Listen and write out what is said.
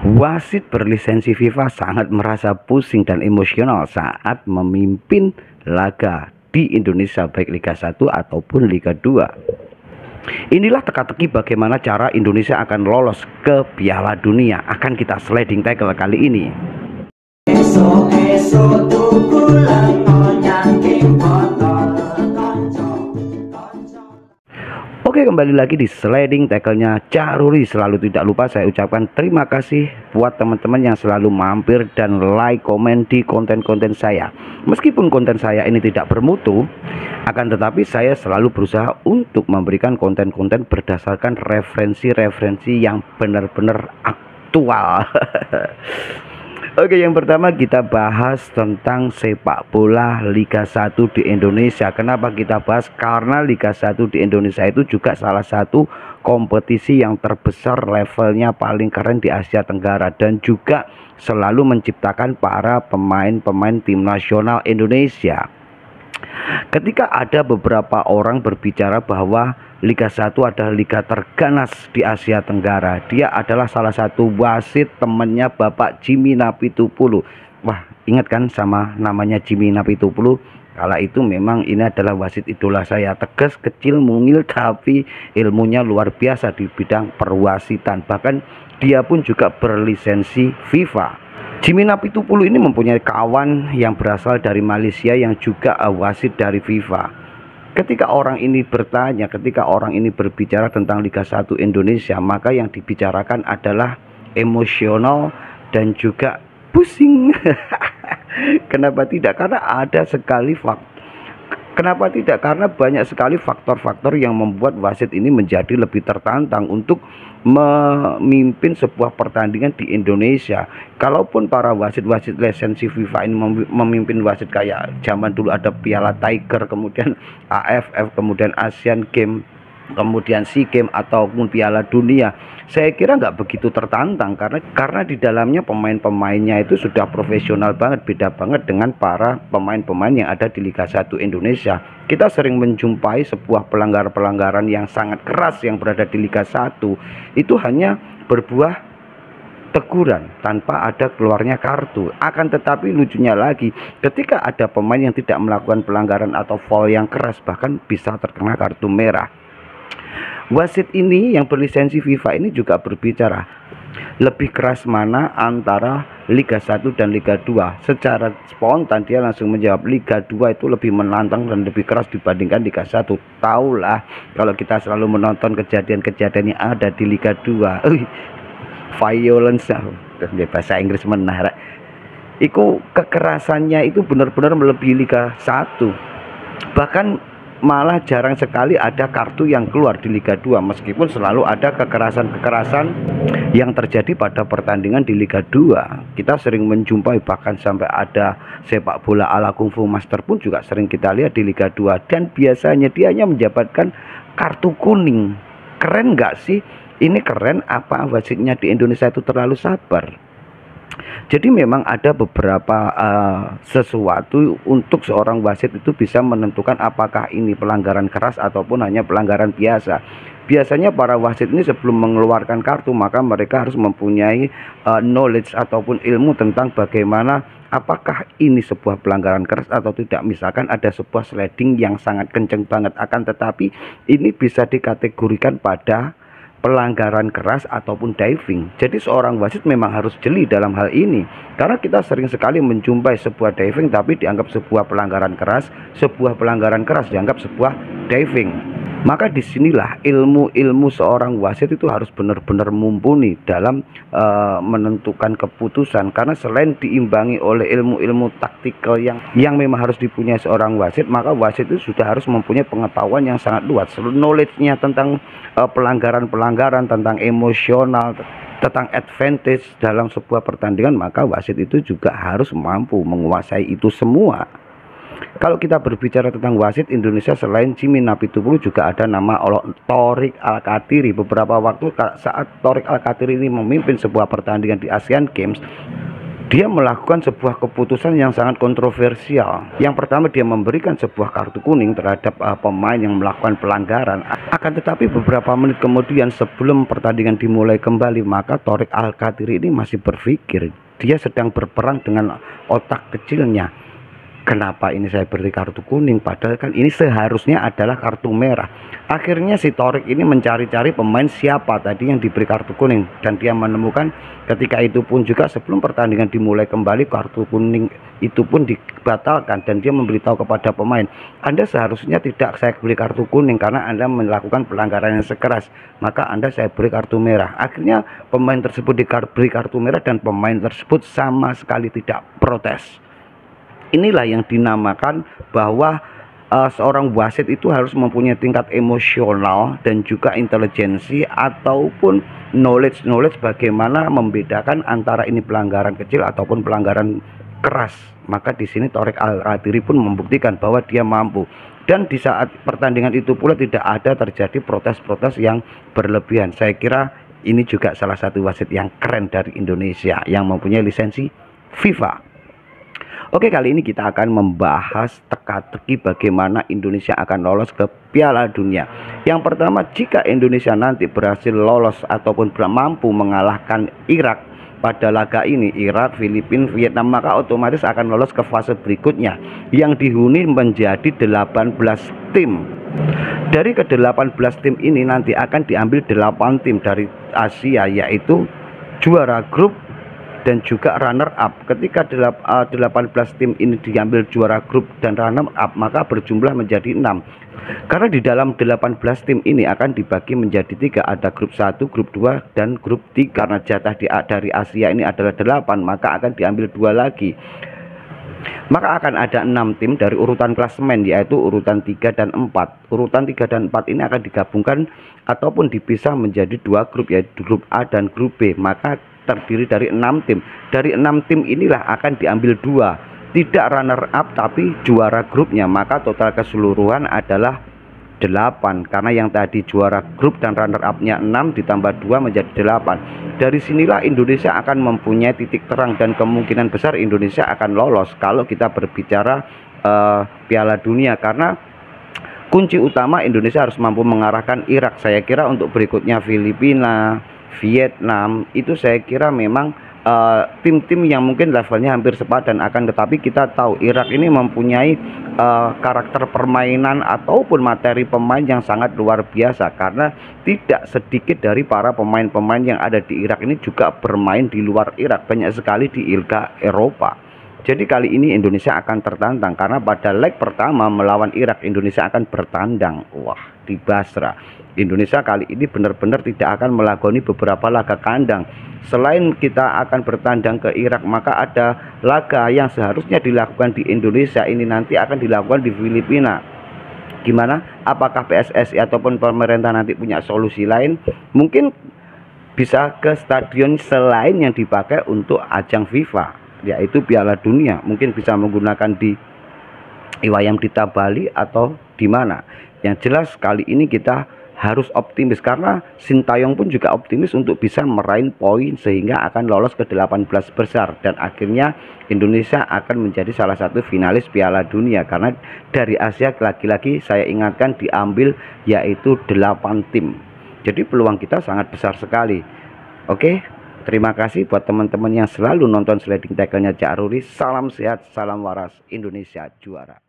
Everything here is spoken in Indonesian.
Wasit berlisensi FIFA sangat merasa pusing dan emosional saat memimpin laga di Indonesia baik Liga 1 ataupun Liga 2. Inilah teka-teki bagaimana cara Indonesia akan lolos ke Piala Dunia. Akan kita sliding tackle kali ini. Oke, kembali lagi di sliding tackle-nya Caruri. Selalu tidak lupa saya ucapkan terima kasih buat teman-teman yang selalu mampir dan like, komen di konten-konten saya. Meskipun konten saya ini tidak bermutu, akan tetapi saya selalu berusaha untuk memberikan konten-konten berdasarkan referensi-referensi yang benar-benar aktual. Oke, yang pertama kita bahas tentang sepak bola Liga 1 di Indonesia. Kenapa kita bahas? Karena Liga 1 di Indonesia itu juga salah satu kompetisi yang terbesar, levelnya paling keren di Asia Tenggara, dan juga selalu menciptakan para pemain-pemain tim nasional Indonesia. Ketika ada beberapa orang berbicara bahwa Liga 1 adalah liga terganas di Asia Tenggara, dia adalah salah satu wasit temannya Bapak Jimmy Napitupulu. Wah, ingat kan sama namanya Jimmy Napitupulu? Kala itu memang ini adalah wasit idola saya. Tegas, kecil, mungil, tapi ilmunya luar biasa di bidang perwasitan. Bahkan dia pun juga berlisensi FIFA. Jimmy Napitupulu ini mempunyai kawan yang berasal dari Malaysia yang juga wasit dari FIFA. Ketika orang ini bertanya, ketika orang ini berbicara tentang Liga 1 Indonesia, maka yang dibicarakan adalah emosional dan juga pusing. Kenapa tidak? Karena ada sekali Kenapa tidak? Karena banyak sekali faktor-faktor yang membuat wasit ini menjadi lebih tertantang untuk memimpin sebuah pertandingan di Indonesia. Kalaupun para wasit-wasit lisensi FIFA ini memimpin wasit kayak zaman dulu ada Piala Tiger, kemudian AFF, kemudian Asian Games, kemudian SEA Games ataupun Piala Dunia, saya kira nggak begitu tertantang karena di dalamnya pemain-pemainnya itu sudah profesional banget, beda banget dengan para pemain-pemain yang ada di Liga 1 Indonesia. Kita sering menjumpai sebuah pelanggaran-pelanggaran yang sangat keras yang berada di Liga 1 itu hanya berbuah teguran tanpa ada keluarnya kartu. Akan tetapi lucunya lagi, ketika ada pemain yang tidak melakukan pelanggaran atau foul yang keras, bahkan bisa terkena kartu merah. Wasit ini yang berlisensi FIFA ini juga berbicara lebih keras mana antara Liga 1 dan Liga 2. Secara spontan dia langsung menjawab Liga 2 itu lebih menantang dan lebih keras dibandingkan Liga 1. Taulah kalau kita selalu menonton kejadian-kejadian yang ada di Liga 2. Violence, bahasa Inggris menara. Iku kekerasannya itu benar-benar melebihi Liga 1. Bahkan malah jarang sekali ada kartu yang keluar di Liga 2, meskipun selalu ada kekerasan-kekerasan yang terjadi pada pertandingan di Liga 2. Kita sering menjumpai bahkan sampai ada sepak bola ala kungfu master pun juga sering kita lihat di Liga 2, dan biasanya dia hanya mendapatkan kartu kuning. Keren nggak sih? Ini keren apa wasitnya di Indonesia itu terlalu sabar? Jadi memang ada beberapa sesuatu untuk seorang wasit itu bisa menentukan apakah ini pelanggaran keras ataupun hanya pelanggaran biasa. Biasanya para wasit ini sebelum mengeluarkan kartu, maka mereka harus mempunyai knowledge ataupun ilmu tentang bagaimana apakah ini sebuah pelanggaran keras atau tidak. Misalkan ada sebuah sliding yang sangat kenceng banget, akan tetapi ini bisa dikategorikan pada pelanggaran keras ataupun diving. Jadi seorang wasit memang harus jeli dalam hal ini, karena kita sering sekali menjumpai sebuah diving tapi dianggap sebuah pelanggaran keras, sebuah pelanggaran keras dianggap sebuah diving. Maka disinilah ilmu seorang wasit itu harus benar-benar mumpuni dalam menentukan keputusan, karena selain diimbangi oleh ilmu-ilmu taktikal yang memang harus dipunyai seorang wasit, maka wasit itu sudah harus mempunyai pengetahuan yang sangat luas, knowledge-nya tentang pelanggaran-pelanggaran, tentang emosional, tentang advantage dalam sebuah pertandingan. Maka wasit itu juga harus mampu menguasai itu semua. Kalau kita berbicara tentang wasit Indonesia, selain Jimmy Napitupulu juga ada nama Thorik Alkatiri. Beberapa waktu saat Thorik Alkatiri ini memimpin sebuah pertandingan di Asian Games, dia melakukan sebuah keputusan yang sangat kontroversial. Yang pertama, dia memberikan sebuah kartu kuning terhadap pemain yang melakukan pelanggaran. Akan tetapi beberapa menit kemudian sebelum pertandingan dimulai kembali, maka Thorik Al-Qadiri ini masih berpikir, dia sedang berperang dengan otak kecilnya. Kenapa ini saya beri kartu kuning, padahal kan ini seharusnya adalah kartu merah. Akhirnya si Thorik ini mencari-cari pemain siapa tadi yang diberi kartu kuning, dan dia menemukan ketika itu pun juga sebelum pertandingan dimulai kembali, kartu kuning itu pun dibatalkan, dan dia memberitahu kepada pemain, Anda seharusnya tidak saya beri kartu kuning karena Anda melakukan pelanggaran yang sekeras, maka Anda saya beri kartu merah. Akhirnya pemain tersebut diberi kartu merah dan pemain tersebut sama sekali tidak protes. Inilah yang dinamakan bahwa seorang wasit itu harus mempunyai tingkat emosional dan juga intelijensi ataupun knowledge bagaimana membedakan antara ini pelanggaran kecil ataupun pelanggaran keras. Maka di sini Thorik Al-Qadiri pun membuktikan bahwa dia mampu, dan di saat pertandingan itu pula tidak ada terjadi protes-protes yang berlebihan. Saya kira ini juga salah satu wasit yang keren dari Indonesia yang mempunyai lisensi FIFA. Oke, kali ini kita akan membahas teka-teki bagaimana Indonesia akan lolos ke Piala Dunia. Yang pertama, jika Indonesia nanti berhasil lolos ataupun mampu mengalahkan Irak pada laga ini, Irak, Filipina, Vietnam, maka otomatis akan lolos ke fase berikutnya yang dihuni menjadi 18 tim. Dari ke-18 tim ini nanti akan diambil 8 tim dari Asia, yaitu juara grup dan juga runner up. Ketika 18 tim ini diambil juara grup dan runner up, maka berjumlah menjadi 6. Karena di dalam 18 tim ini akan dibagi menjadi 3, ada grup 1, grup 2, dan grup 3. Karena jatah dari Asia ini adalah 8, maka akan diambil 2 lagi. Maka akan ada 6 tim dari urutan klasemen, yaitu urutan 3 dan 4. Urutan 3 dan 4 ini akan digabungkan ataupun dipisah menjadi 2 grup, yaitu grup A dan grup B. Maka terdiri dari 6 tim. Dari 6 tim inilah akan diambil 2, tidak runner up tapi juara grupnya, maka total keseluruhan adalah 8. Karena yang tadi juara grup dan runner up-nya 6 ditambah 2 menjadi 8. Dari sinilah Indonesia akan mempunyai titik terang dan kemungkinan besar Indonesia akan lolos kalau kita berbicara Piala Dunia, karena kunci utama Indonesia harus mampu mengarahkan Irak. Saya kira untuk berikutnya Filipina, Vietnam itu saya kira memang tim-tim yang mungkin levelnya hampir sepadan, akan tetapi kita tahu Irak ini mempunyai karakter permainan ataupun materi pemain yang sangat luar biasa, karena tidak sedikit dari para pemain-pemain yang ada di Irak ini juga bermain di luar Irak, banyak sekali di Liga Eropa. Jadi kali ini Indonesia akan tertantang, karena pada leg pertama melawan Irak Indonesia akan bertandang di Basra. Indonesia kali ini benar-benar tidak akan melakoni beberapa laga kandang. Selain kita akan bertandang ke Irak, maka ada laga yang seharusnya dilakukan di Indonesia ini nanti akan dilakukan di Filipina. Gimana? Apakah PSSI ataupun pemerintah nanti punya solusi lain? Mungkin bisa ke stadion selain yang dipakai untuk ajang FIFA, yaitu Piala Dunia. Mungkin bisa menggunakan di Iwayam Dita Bali atau di mana. Yang jelas kali ini kita harus optimis, karena Sintayong pun juga optimis untuk bisa meraih poin sehingga akan lolos ke 18 besar, dan akhirnya Indonesia akan menjadi salah satu finalis Piala Dunia. Karena dari Asia lagi-lagi saya ingatkan diambil yaitu 8 tim. Jadi peluang kita sangat besar sekali. Oke, terima kasih buat teman-teman yang selalu nonton sliding tackle-nya Cak Ruri. Salam sehat, salam waras, Indonesia juara.